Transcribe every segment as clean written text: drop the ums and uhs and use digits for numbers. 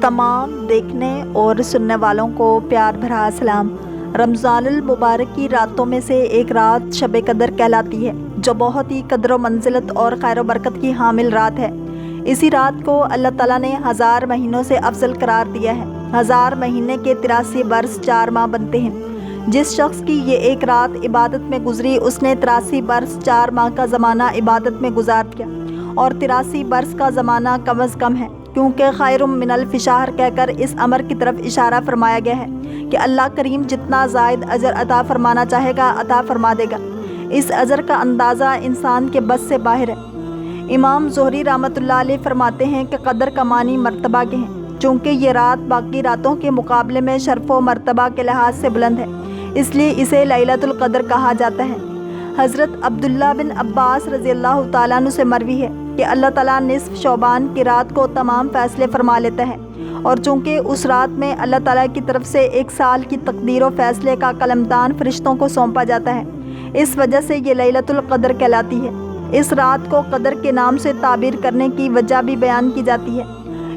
تمام دیکھنے اور سننے والوں کو پیار بھرا سلام۔ رمضان المبارک کی راتوں میں سے ایک رات شب قدر کہلاتی ہے، جو بہت ہی قدر و منزلت اور خیر و برکت کی حامل رات ہے۔ اسی رات کو اللہ تعالیٰ نے 1000 مہینوں سے افضل قرار دیا ہے۔ 1000 مہینے کے 83 برس 4 ماہ بنتے ہیں۔ جس شخص کی یہ ایک رات عبادت میں گزری، اس نے 83 برس 4 ماہ کا زمانہ عبادت میں گزار دیا، اور 83 برس کا زمانہ کم از کم ہے، کیونکہ خیر من الف شہر کہہ کر اس امر کی طرف اشارہ فرمایا گیا ہے کہ اللہ کریم جتنا زائد اجر عطا فرمانا چاہے گا عطا فرما دے گا۔ اس اجر کا اندازہ انسان کے بس سے باہر ہے۔ امام زہری رحمۃ اللہ علیہ فرماتے ہیں کہ قدر کا معنی مرتبہ کے ہیں، چونکہ یہ رات باقی راتوں کے مقابلے میں شرف و مرتبہ کے لحاظ سے بلند ہے، اس لیے اسے لیلۃ القدر کہا جاتا ہے۔ حضرت عبداللہ بن عباس رضی اللہ تعالیٰ عنہ سے مروی ہے کہ اللہ تعالیٰ نصف شعبان کی رات کو تمام فیصلے فرما لیتا ہے، اور چونکہ اس رات میں اللہ تعالیٰ کی طرف سے 1 سال کی تقدیر و فیصلے کا قلمدان فرشتوں کو سونپا جاتا ہے، اس وجہ سے یہ لیلۃ القدر کہلاتی ہے۔ اس رات کو قدر کے نام سے تعبیر کرنے کی وجہ بھی بیان کی جاتی ہے۔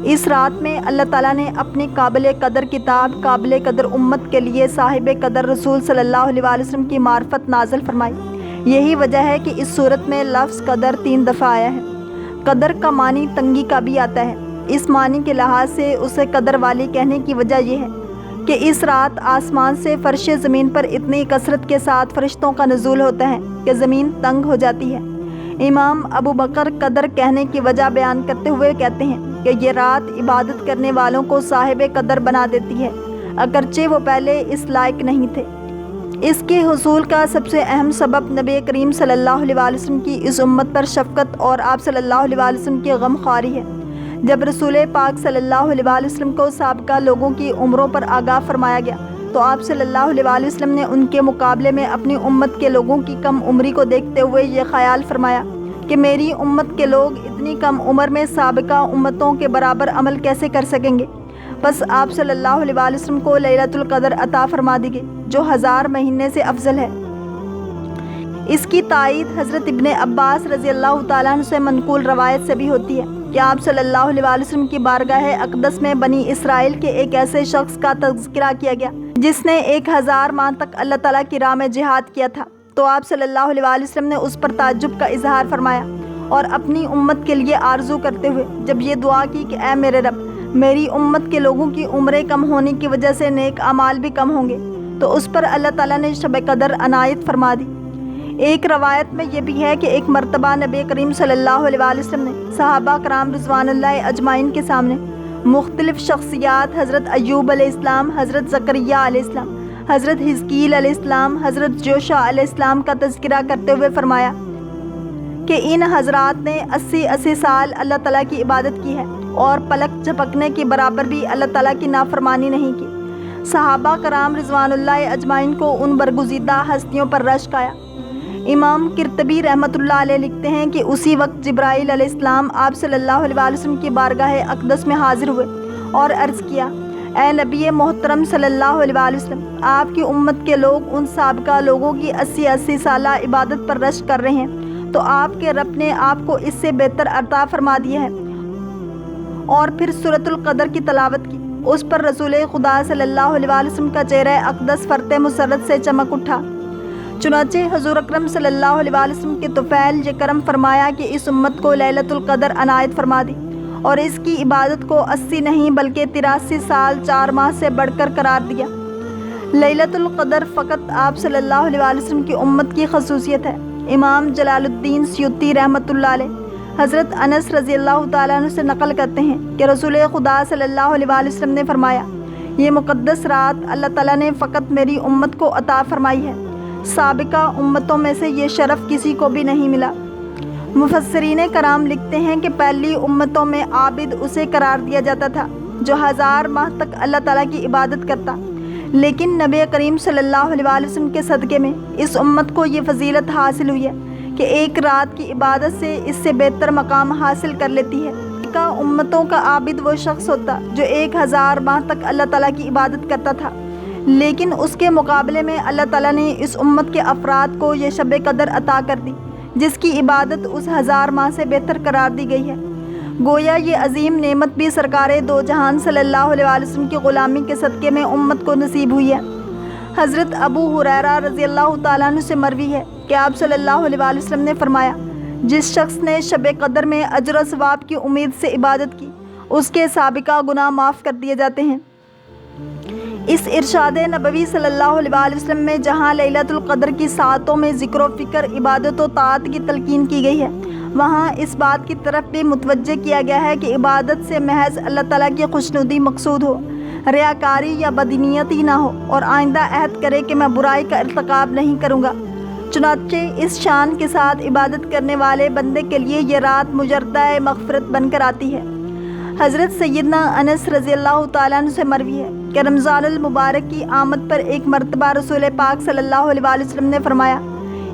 اس رات میں اللہ تعالیٰ نے اپنی قابل قدر کتاب قابل قدر امت کے لیے صاحب قدر رسول صلی اللہ علیہ وسلم کی معرفت نازل فرمائی۔ یہی وجہ ہے کہ اس صورت میں لفظ قدر 3 دفعہ آیا ہے۔ قدر کا معنی تنگی کا بھی آتا ہے۔ اس معنی کے لحاظ سے اسے قدر والی کہنے کی وجہ یہ ہے کہ اس رات آسمان سے فرش زمین پر اتنی کثرت کے ساتھ فرشتوں کا نزول ہوتا ہے کہ زمین تنگ ہو جاتی ہے۔ امام ابو بکر قدر کہنے کی وجہ بیان کرتے ہوئے کہتے ہیں کہ یہ رات عبادت کرنے والوں کو صاحب قدر بنا دیتی ہے، اگرچہ وہ پہلے اس لائق نہیں تھے۔ اس کے حصول کا سب سے اہم سبب نبی کریم صلی اللہ علیہ وسلم کی اس امت پر شفقت اور آپ صلی اللہ علیہ وسلم کی غم خواری ہے۔ جب رسول پاک صلی اللہ علیہ وسلم کو سابقہ لوگوں کی عمروں پر آگاہ فرمایا گیا، تو آپ صلی اللہ علیہ وسلم نے ان کے مقابلے میں اپنی امت کے لوگوں کی کم عمری کو دیکھتے ہوئے یہ خیال فرمایا کہ میری امت کے لوگ اتنی کم عمر میں سابقہ امتوں کے برابر عمل کیسے کر سکیں گے؟ بس آپ صلی اللہ علیہ وسلم کو لیلۃ القدر عطا فرما دی گئی، جو 1000 مہینے سے افضل ہے۔ اس کی تائید حضرت ابن عباس رضی اللہ تعالیٰ عنہ سے منقول روایت سے بھی ہوتی ہے کہ آپ صلی اللہ علیہ وسلم کی بارگاہ اقدس میں بنی اسرائیل کے ایک ایسے شخص کا تذکرہ کیا گیا جس نے 1000 ماہ تک اللہ تعالیٰ کی راہ میں جہاد کیا تھا، تو آپ صلی اللہ علیہ وسلم نے اس پر تعجب کا اظہار فرمایا اور اپنی امت کے لیے آرزو کرتے ہوئے جب یہ دعا کی کہ اے میرے رب، میری امت کے لوگوں کی عمریں کم ہونے کی وجہ سے نیک اعمال بھی کم ہوں گے، تو اس پر اللہ تعالیٰ نے شب قدر عنایت فرما دی۔ ایک روایت میں یہ بھی ہے کہ ایک مرتبہ نبی کریم صلی اللہ علیہ وسلم نے صحابہ کرام رضوان اللہ اجمعین کے سامنے مختلف شخصیات حضرت ایوب علیہ السلام، حضرت زکریا علیہ السلام، حضرت حزقیل علیہ السلام، حضرت جوشع علیہ السلام کا تذکرہ کرتے ہوئے فرمایا کہ ان حضرات نے 80 سال اللہ تعالیٰ کی عبادت کی ہے اور پلک جھپکنے کے برابر بھی اللہ تعالیٰ کی نافرمانی نہیں کی۔ صحابہ کرام رضوان اللہ اجمعین کو ان برگزیدہ ہستیوں پر رشک آیا۔ امام قرطبی رحمۃ اللہ علیہ لکھتے ہیں کہ اسی وقت جبرائیل علیہ السلام آپ صلی اللہ علیہ وسلم کی بارگاہ اقدس میں حاضر ہوئے اور عرض کیا، اے نبی محترم صلی اللہ علیہ وسلم، آپ کی امت کے لوگ ان سابقہ لوگوں کی 80 سالہ عبادت پر رشک کر رہے ہیں، تو آپ کے رب نے آپ کو اس سے بہتر عطا فرما دیا ہے۔ اور پھر سورۃ القدر کی تلاوت کی۔ اس پر رسول خدا صلی اللہ علیہ وسلم کا چہرہ اقدس فرط مسرت سے چمک اٹھا۔ چنانچہ حضور اکرم صلی اللہ علیہ وسلم کے طفیل یہ کرم فرمایا کہ اس امت کو لیلۃ القدر عنایت فرما دی، اور اس کی عبادت کو 80 نہیں بلکہ 83 سال 4 ماہ سے بڑھ کر قرار دیا۔ لیلۃ القدر فقط آپ صلی اللہ علیہ وسلم کی امت کی خصوصیت ہے۔ امام جلال الدین سیوطی رحمۃ اللہ علیہ حضرت انس رضی اللہ تعالیٰ عنہ سے نقل کرتے ہیں کہ رسول خدا صلی اللہ علیہ وسلم نے فرمایا، یہ مقدس رات اللہ تعالیٰ نے فقط میری امت کو عطا فرمائی ہے، سابقہ امتوں میں سے یہ شرف کسی کو بھی نہیں ملا۔ مفسرین کرام لکھتے ہیں کہ پہلی امتوں میں عابد اسے قرار دیا جاتا تھا جو 1000 ماہ تک اللہ تعالیٰ کی عبادت کرتا، لیکن نبی کریم صلی اللہ علیہ وسلم کے صدقے میں اس امت کو یہ فضیلت حاصل ہوئی ہے کہ ایک رات کی عبادت سے اس سے بہتر مقام حاصل کر لیتی ہے۔ امتوں کا عابد وہ شخص ہوتا جو 1000 ماہ تک اللہ تعالیٰ کی عبادت کرتا تھا، لیکن اس کے مقابلے میں اللہ تعالیٰ نے اس امت کے افراد کو یہ شب قدر عطا کر دی، جس کی عبادت اس 1000 ماہ سے بہتر قرار دی گئی ہے۔ گویا یہ عظیم نعمت بھی سرکار دو جہان صلی اللہ علیہ وسلم کی غلامی کے صدقے میں امت کو نصیب ہوئی ہے۔ حضرت ابو ہریرہ رضی اللہ تعالیٰ عنہ سے مروی ہے کہ آپ صلی اللہ علیہ وسلم نے فرمایا، جس شخص نے شب قدر میں اجر و ثواب کی امید سے عبادت کی، اس کے سابقہ گناہ معاف کر دیے جاتے ہیں۔ اس ارشاد نبوی صلی اللہ علیہ وسلم میں جہاں لیلۃ القدر کی ساعتوں میں ذکر و فکر، عبادت و طاعت کی تلقین کی گئی ہے، وہاں اس بات کی طرف بھی متوجہ کیا گیا ہے کہ عبادت سے محض اللہ تعالیٰ کی خوشنودی مقصود ہو، ریاکاری یا بدنیتی نہ ہو، اور آئندہ عہد کرے کہ میں برائی کا ارتکاب نہیں کروں گا۔ چنانچہ اس شان کے ساتھ عبادت کرنے والے بندے کے لیے یہ رات مجردہ مغفرت بن کر آتی ہے۔ حضرت سیدنا انس رضی اللہ تعالیٰ عنہ سے مروی ہے کہ رمضان المبارک کی آمد پر ایک مرتبہ رسول پاک صلی اللہ علیہ وسلم نے فرمایا،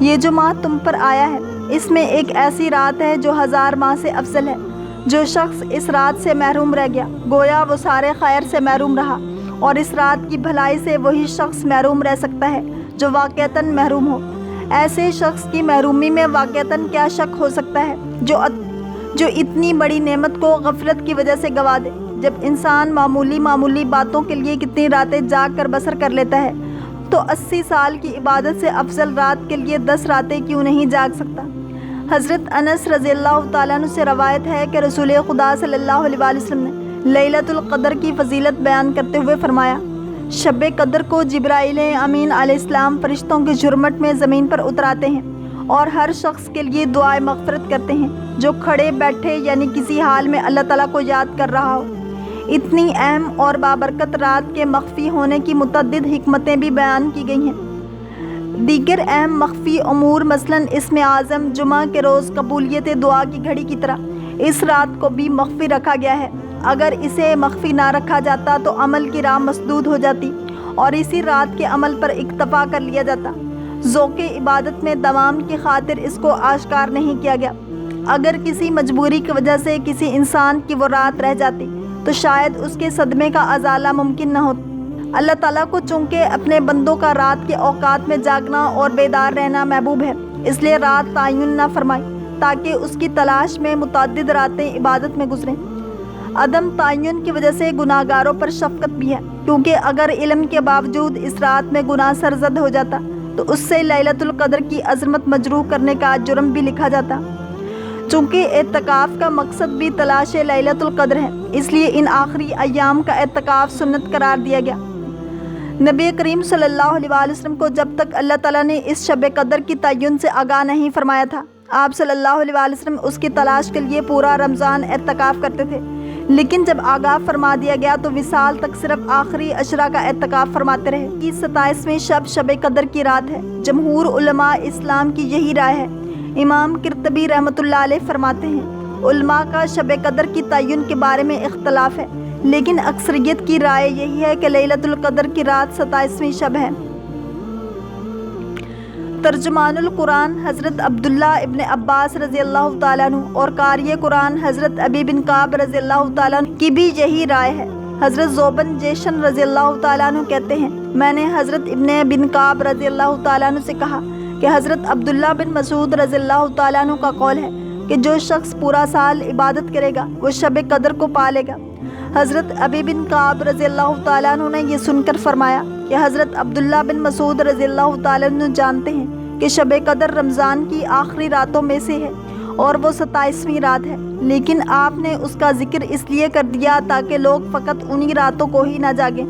یہ جو ماہ تم پر آیا ہے، اس میں ایک ایسی رات ہے جو 1000 ماہ سے افضل ہے۔ جو شخص اس رات سے محروم رہ گیا، گویا وہ سارے خیر سے محروم رہا، اور اس رات کی بھلائی سے وہی شخص محروم رہ سکتا ہے جو واقعتاً محروم ہو۔ ایسے شخص کی محرومی میں واقعتاً کیا شک ہو سکتا ہے جو اتنی بڑی نعمت کو غفلت کی وجہ سے گنوا دے۔ جب انسان معمولی باتوں کے لیے کتنی راتیں جاگ کر بسر کر لیتا ہے، تو 80 سال کی عبادت سے افضل رات کے لیے 10 راتیں کیوں نہیں جاگ سکتا؟ حضرت انس رضی اللہ تعالیٰ عنہ سے روایت ہے کہ رسول خدا صلی اللہ علیہ وسلم نے لیلۃ القدر کی فضیلت بیان کرتے ہوئے فرمایا، شب قدر کو جبرائیل امین علیہ السلام فرشتوں کی جھرمٹ میں زمین پر اتراتے ہیں اور ہر شخص کے لیے دعائے مغفرت کرتے ہیں جو کھڑے بیٹھے یعنی کسی حال میں اللہ تعالیٰ کو یاد کر رہا ہو۔ اتنی اہم اور بابرکت رات کے مخفی ہونے کی متعدد حکمتیں بھی بیان کی گئی ہیں۔ دیگر اہم مخفی امور مثلاً اسم اعظم، جمعہ کے روز قبولیت دعا کی گھڑی کی طرح اس رات کو بھی مخفی رکھا گیا ہے۔ اگر اسے مخفی نہ رکھا جاتا تو عمل کی راہ مسدود ہو جاتی اور اسی رات کے عمل پر اکتفا کر لیا جاتا۔ ذوق عبادت میں دوام کی خاطر اس کو آشکار نہیں کیا گیا۔ اگر کسی مجبوری کی وجہ سے کسی انسان کی وہ رات رہ جاتی تو شاید اس کے صدمے کا ازالہ ممکن نہ ہوتا۔ اللہ تعالیٰ کو چونکہ اپنے بندوں کا رات کے اوقات میں جاگنا اور بیدار رہنا محبوب ہے، اس لیے رات تعین نہ فرمائی تاکہ اس کی تلاش میں متعدد راتیں عبادت میں گزریں۔ عدم تعین کی وجہ سے گناہ گاروں پر شفقت بھی ہے، کیونکہ اگر علم کے باوجود اس رات میں گناہ سرزد ہو جاتا تو اس سے لیلۃ القدر کی عظمت مجروح کرنے کا جرم بھی لکھا جاتا۔ چونکہ اعتکاف کا مقصد بھی تلاش لیلۃ القدر ہے، اس لیے ان آخری ایام کا اعتکاف سنت قرار دیا گیا۔ نبی کریم صلی اللہ علیہ وسلم کو جب تک اللہ تعالیٰ نے اس شب قدر کی تعین سے آگاہ نہیں فرمایا تھا، آپ صلی اللہ علیہ وسلم اس کی تلاش کے لیے پورا رمضان اعتکاف کرتے تھے، لیکن جب آگاہ فرما دیا گیا تو وصال تک صرف آخری عشرہ کا اعتکاف فرماتے رہے۔ 27ویں شب قدر کی رات ہے۔ جمہور علماء اسلام کی یہی رائے ہے۔ امام قرطبی رحمۃ اللہ علیہ فرماتے ہیں، علماء کا شب قدر کی تعین کے بارے میں اختلاف ہے، لیکن اکثریت کی رائے یہی ہے کہ لیلۃ القدر کی رات 27ویں شب ہے۔ ترجمان القرآن حضرت عبداللہ ابن عباس رضی اللہ تعالیٰ عنہ اور قاری قرآن حضرت ابی بن کعب رضی اللہ تعالیٰ عنہ کی بھی یہی رائے ہے۔ حضرت زوبن جیشن رضی اللہ تعالیٰ عنہ کہتے ہیں، میں نے حضرت ابن بن کعب رضی اللہ تعالیٰ عنہ سے کہا کہ حضرت عبداللہ بن مسعود رضی اللہ تعالیٰ عنہ کا قول ہے کہ جو شخص پورا سال عبادت کرے گا وہ شب قدر کو پا لے گا۔ حضرت ابی بن کعب رضی اللہ تعالیٰ عنہ نے یہ سن کر فرمایا کہ حضرت عبداللہ بن مسعود رضی اللہ تعالیٰ عنہ جانتے ہیں کہ شب قدر رمضان کی آخری راتوں میں سے ہے اور وہ 27ویں رات ہے، لیکن آپ نے اس کا ذکر اس لیے کر دیا تاکہ لوگ فقط انہی راتوں کو ہی نہ جاگیں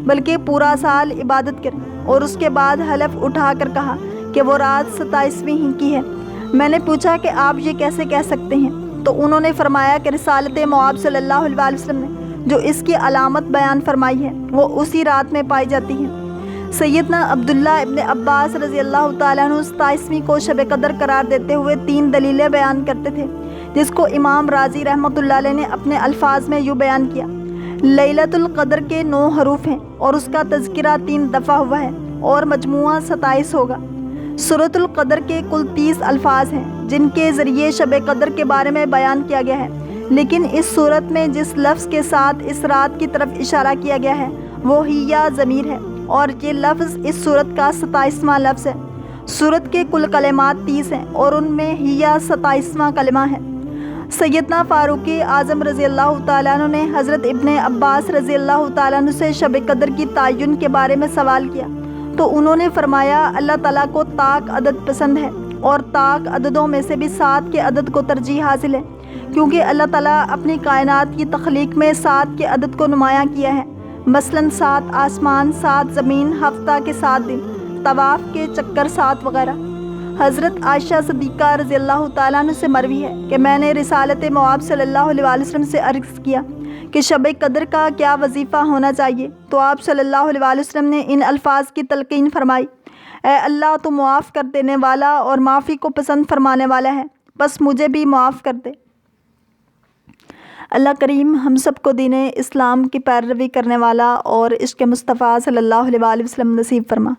بلکہ پورا سال عبادت کریں، اور اس کے بعد حلف اٹھا کر کہا کہ وہ رات 27ویں ہی کی ہے۔ میں نے پوچھا کہ آپ یہ کیسے کہہ سکتے ہیں؟ تو انہوں نے فرمایا کہ رسالت مواب صلی اللہ علیہ وسلم نے جو اس کی علامت بیان فرمائی ہے وہ اسی رات میں پائی جاتی ہے۔ سیدنا عبداللہ ابن عباس رضی اللہ تعالیٰ عنہ 27ویں کو شب قدر قرار دیتے ہوئے 3 دلیلیں بیان کرتے تھے، جس کو امام رازی رحمۃ اللہ علیہ نے اپنے الفاظ میں یوں بیان کیا۔ لیلۃ القدر کے 9 حروف ہیں اور اس کا تذکرہ 3 دفعہ ہوا ہے اور مجموعہ 27 ہوگا۔ سورۃ القدر کے کل 30 الفاظ ہیں جن کے ذریعے شب قدر کے بارے میں بیان کیا گیا ہے، لیکن اس صورت میں جس لفظ کے ساتھ اس رات کی طرف اشارہ کیا گیا ہے وہ ہیا ضمیر ہے، اور یہ لفظ اس صورت کا 27واں لفظ ہے۔ صورت کے کل کلمات 30 ہیں اور ان میں ہیا 27واں کلمہ ہے۔ سیدنا فاروق اعظم رضی اللہ تعالیٰ عنہ نے حضرت ابن عباس رضی اللہ تعالیٰ عنہ سے شب قدر کی تعین کے بارے میں سوال کیا تو انہوں نے فرمایا اللہ تعالیٰ کو طاق عدد پسند ہے اور طاق عددوں میں سے بھی 7 کے عدد کو ترجیح حاصل ہے، کیونکہ اللہ تعالیٰ اپنی کائنات کی تخلیق میں 7 کے عدد کو نمایاں کیا ہے، مثلاً 7 آسمان، 7 زمین، ہفتہ کے 7 دن، طواف کے چکر 7 وغیرہ۔ حضرت عائشہ صدیقہ رضی اللہ تعالیٰ عنہ سے مروی ہے کہ میں نے رسالت مواب صلی اللہ علیہ وسلم سے عرض کیا کہ شب قدر کا کیا وظیفہ ہونا چاہیے، تو آپ صلی اللہ علیہ وسلم نے ان الفاظ کی تلقین فرمائی: اے اللہ، تو معاف کر دینے والا اور معافی کو پسند فرمانے والا ہے، بس مجھے بھی معاف کر دے۔ اللہ کریم ہم سب کو دین اسلام کی پیروی کرنے والا اور عشق مصطفیٰ صلی اللہ علیہ وسلم نصیب فرما۔